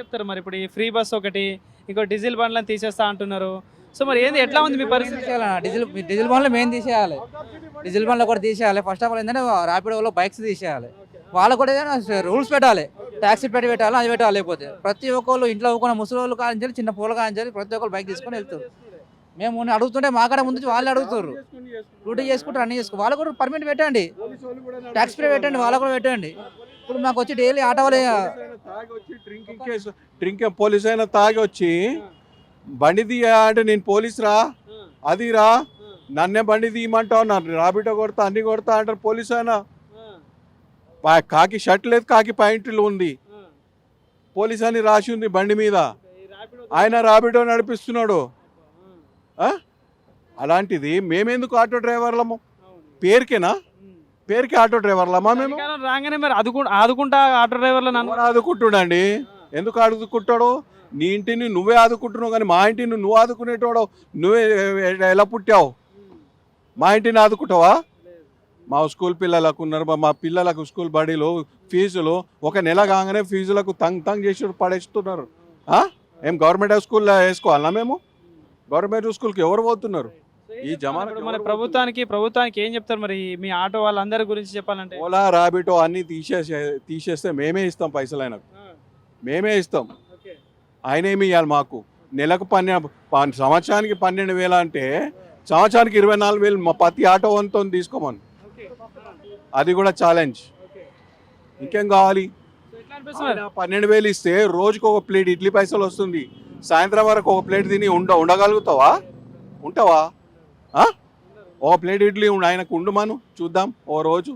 చెప్తారు మరి ఇప్పుడు ఈ ఫ్రీ బస్ ఒకటి ఇంకో డీజిల్ బండ్లను తీసేస్తా అంటున్నారు. సో మరి ఏంది ఎట్లా ఉంది మీ పరిస్థితి? డీజిల్ బండ్లు మెయిన్ తీసేయాలి. డీజిల్ బండ్లు కూడా తీసేయాలి. ఫస్ట్ ఆఫ్ ఆల్ ఏంటంటే ర్యాపిడోలో బైక్స్ తీసేయాలి. వాళ్ళకు కూడా ఏదైనా రూల్స్ పెట్టాలి. ట్యాక్సీ పెట్టాలి, అది పెట్టాలి. లేకపోతే ప్రతి ఒక్కళ్ళు ఇంట్లో ఒప్పుకున్న ముసలి వాళ్ళు కానించాలి, చిన్న పూల కానించాలి, ప్రతి ఒక్కరు బైక్ తీసుకొని వెళ్తారు. మేము అడుగుతుంటే మాకాడ ముందు వాళ్ళు అడుగుతారు. డ్యూటీ చేసుకుంటారు, అన్నీ చేసుకో. వాళ్ళు కూడా పర్మిట్ పెట్టండి, ట్యాక్స్ పే పెట్టండి, వాళ్ళకు కూడా పెట్టండి. ఇప్పుడు మాకు వచ్చి డైలీ ఆటో వాళ్ళే డ్రింక్ పోలీస్ అయినా తాగి వచ్చి బండి తీయ అంటే నేను పోలీస్ రా అది రా నన్నే బండి తీయమంటావు, నన్ను రాబిటో కొడతా అన్ని కొడతా అంటారు పోలీస్ అయినా. కాకి షర్ట్ లేదు, కాకి ప్యాంట్లు ఉంది, పోలీస్ అని రాసి ఉంది బండి మీద, ఆయన రాబిటో నడిపిస్తున్నాడు. అలాంటిది మేమెందుకు ఆటో డ్రైవర్లము? పేరుకేనా? పేరుకి ఆటో డ్రైవర్లమా మేము? రాగానే మరి ఆదుకుంటా ఆటో డ్రైవర్లు ఆదుకుంటున్నాండి. ఎందుకు ఆదుకుంటాడు? నీ ఇంటిని నువ్వే ఆదుకుంటున్నావు, కానీ మా ఇంటిని నువ్వు ఆదుకునేటోడు నువ్వే ఎలా పుట్టావు? మా ఇంటిని ఆదుకుంటావా? మా స్కూల్ పిల్లలకు ఉన్నారు, మా పిల్లలకు స్కూల్ బడిలో ఫీజులు ఒక నెల కాగానే ఫీజులకు తంగ్ చేసి పడేస్తున్నారు. ఏం గవర్నమెంట్ స్కూల్లో వేసుకోవాలన్నా మేము? గవర్నమెంట్ స్కూల్కి ఎవరు పోతున్నారు? ఈ జమానా మన ప్రభుత్వానికి ఏం చెప్తారు మరి మీ ఆటో వాళ్ళందరి గురించి చెప్పాలంటే? ఓలా రాబిటో అన్ని తీసేస్తే మేమే ఇస్తాం పైసలు, ఆయనకు మేమే ఇస్తాం. ఆయన ఏమి ఇవ్వాలి మాకు? నెలకు సంవత్సరానికి 12,000 అంటే సంవత్సరానికి 24,000 మా ప్రతి ఆటో వంతో తీసుకోమని. అది కూడా ఛాలెంజ్. ఇంకేం కావాలి? 12,000 ఇస్తే రోజుకు ఒక ప్లేట్ ఇడ్లీ పైసలు వస్తుంది. సాయంత్రం వరకు ఒక ప్లేట్ తిని ఉండగలుగుతావా? ఉంటావా? ఒక ప్లేట్ ఇడ్లీ ఆయనకు ఉండమను చూద్దాం ఓ రోజు.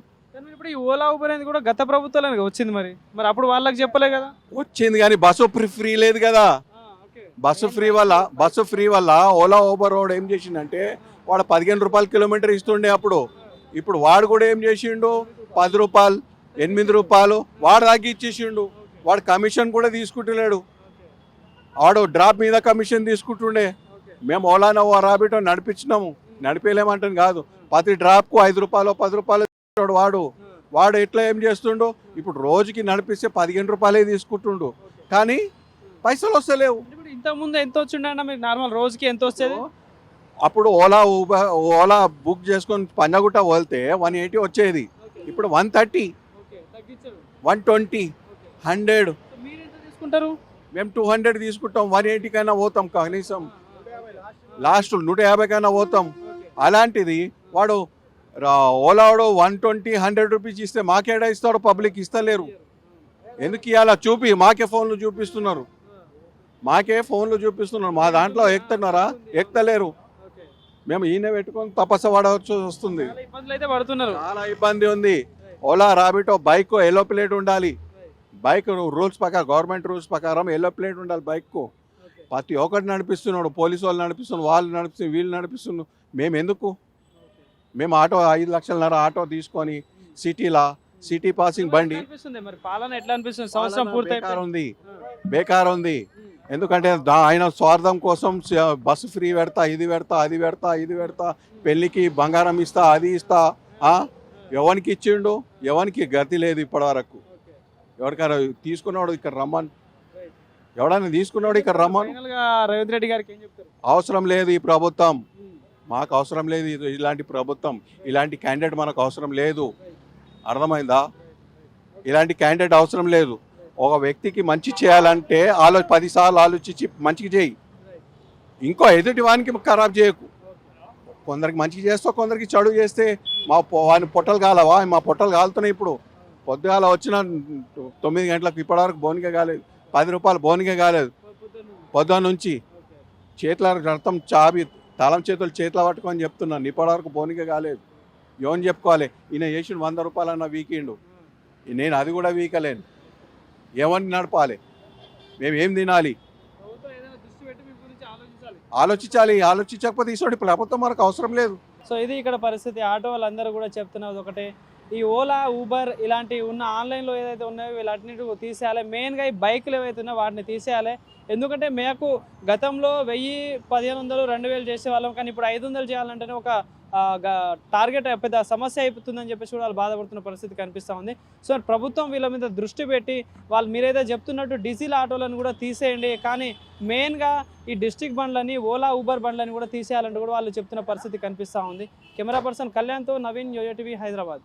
ఇప్పుడు ఈ ఓలా ఊబర్ అనేది కూడా గత ప్రభుత్వాలకు వచ్చింది, మరి అప్పుడు వాళ్ళకి చెప్పలే కదా? వచ్చింది కానీ బస్సు ఫ్రీ లేదు కదా. బస్సు ఫ్రీ వల్ల ఓలా ఊబర్ వాడు ఏం చేసిండంటే వాడు 15 రూపాయలు కిలోమీటర్ ఇస్తుండే అప్పుడు. ఇప్పుడు వాడు కూడా ఏం చేసిండు? 10 రూపాయలు 8 రూపాయలు వాడు తగ్గిచ్చేసిండు. వాడు కమిషన్ కూడా తీసుకుంటలేడు. వాడు డ్రాప్ మీద కమిషన్ తీసుకుంటుండే. మేము ఓలానో రాబిటో నడిపించినాము, నడిపేలేమంటాను కాదు. ప్రతి డ్రాప్కు 5 రూపాయలు 10 రూపాయలు వాడు ఎట్లా ఏం చేస్తుండో ఇప్పుడు రోజుకి నడిపిస్తే 15 రూపాయలే తీసుకుంటుండు, కానీ పైసలు వస్తలేవు. ఇంతకుముందు ఎంత వచ్చిండ మీకు నార్మల్ రోజుకి ఎంత వచ్చేది? అప్పుడు ఓలా బుక్ చేసుకొని పంజాగుట్ట వెళ్తే 180 వచ్చేది. ఇప్పుడు 130, 120, 100. తీసుకుంటారు. మేము 200 తీసుకుంటాం. 180 కైనా పోతాం, కనీసం లాస్ట్ 150 కైనా పోతాం. అలాంటిది వాడు ఓలావాడు 120, 100 రూపీస్ ఇస్తే మాకేడా ఇస్తాడు? పబ్లిక్ ఇస్తలేరు. ఎందుకు ఇవాళ మాకే ఫోన్లు చూపిస్తున్నారు. మా దాంట్లో ఎక్కుతున్నారా? ఎక్కుతలేరు. మేము ఈయన పెట్టుకొని తపస్స పడవచ్చు వస్తుంది. చాలా ఇబ్బంది ఉంది. ఓలా రాబిటో బైక్ ఎల్లో ప్లేట్ ఉండాలి. బైక్ రూల్స్ ప్రకారం, గవర్నమెంట్ రూల్స్ ప్రకారం ఎల్లో ప్లేట్ ఉండాలి బైక్కు. ప్రతి ఒక్కటి నడిపిస్తున్నాడు. పోలీసు వాళ్ళు నడిపిస్తున్నారు, వాళ్ళు నడిపిస్తున్నారు, వీళ్ళు నడిపిస్తున్నారు. మేము ఎందుకు? మేము ఆటో 5 లక్షలన్నర ఆటో తీసుకొని సిటీ పాసింగ్ బండి బేకార్ ఉంది. ఎందుకంటే ఆయన స్వార్థం కోసం బస్సు ఫ్రీ పెడతా, ఇది పెడతా, పెళ్ళికి బంగారం ఇస్తా, అది ఇస్తా. ఎవరికి ఇచ్చిండు? ఎవరికి గతి లేదు ఇప్పటి వరకు. ఎవరికైనా తీసుకున్నాడు ఇక్కడ రమ్మని, ఎవడైనా తీసుకున్నాడు ఇక్కడ రమ్మని. రేవంత్ రెడ్డి గారికి ఏం చెప్తారు? అవసరం లేదు ఈ ప్రభుత్వం, మాకు అవసరం లేదు ఇలాంటి ప్రభుత్వం. ఇలాంటి క్యాండిడేట్ మనకు అవసరం లేదు. అర్థమైందా? ఇలాంటి క్యాండిడేట్ అవసరం లేదు. ఒక వ్యక్తికి మంచి చేయాలంటే 10 సార్లు ఆలోచించి మంచిగా చేయి. ఇంకో ఎదుటి వానికి ఖరాబ్ చేయకు. కొందరికి మంచిగా చేస్తావు, కొందరికి చెడు చేస్తే వాని పొట్టలు కాలవా? మా పొట్టలు కాలుతున్నాయి. ఇప్పుడు పొద్దుగాల వచ్చిన 9 గంటలకు ఇప్పటివరకు బోనిగా కాలేదు. 10 రూపాయలు బోనిగా కాలేదు. పొద్దున నుంచి చేతుల రక్తం చాబి తాళం చేతులు పట్టుకొని చెప్తున్నాను, ఇప్పటివరకు బోనిగా కాలేదు. ఎవరిని చెప్పుకోవాలి? ఈయన చేసిన 100 రూపాయలు అన్న వీకిండు, నేను అది కూడా వీకలేను. ఎవరిని నడపాలి? మేము ఏం తినాలి? ఆలోచించకపోతే ఇటువంటి ప్రభుత్వం మనకు అవసరం లేదు. సో ఇది ఇక్కడ పరిస్థితి. ఆటో వాళ్ళందరూ కూడా చెప్తున్నది ఒకటే, ఈ ఓలా ఊబర్ ఇలాంటివి ఉన్న ఆన్లైన్లో ఏదైతే ఉన్నాయో వీళ్ళన్నిటి తీసేయాలి. మెయిన్గా ఈ బైకులు ఏవైతే ఉన్నాయో వాటిని తీసేయాలి. ఎందుకంటే మేము గతంలో 1000, 1500, 2000 చేసేవాళ్ళం, కానీ ఇప్పుడు 500 చేయాలంటేనే ఒక టార్గెట్ పెద్ద సమస్య అయిపోతుందని చెప్పేసి కూడా వాళ్ళు బాధపడుతున్న పరిస్థితి కనిపిస్తూ ఉంది. సో ప్రభుత్వం వీళ్ళ మీద దృష్టి పెట్టి వాళ్ళు మీరైతే చెప్తున్నట్టు డీజిల్ ఆటోలను కూడా తీసేయండి, కానీ మెయిన్గా ఈ డిస్ట్రిక్ట్ బండ్లని ఓలా ఊబర్ బండ్లని కూడా తీసేయాలంటూ కూడా వాళ్ళు చెప్తున్న పరిస్థితి కనిపిస్తూ ఉంది. కెమెరా పర్సన్ కళ్యాణ్తో నవీన్, యోయో టీవీ, హైదరాబాద్.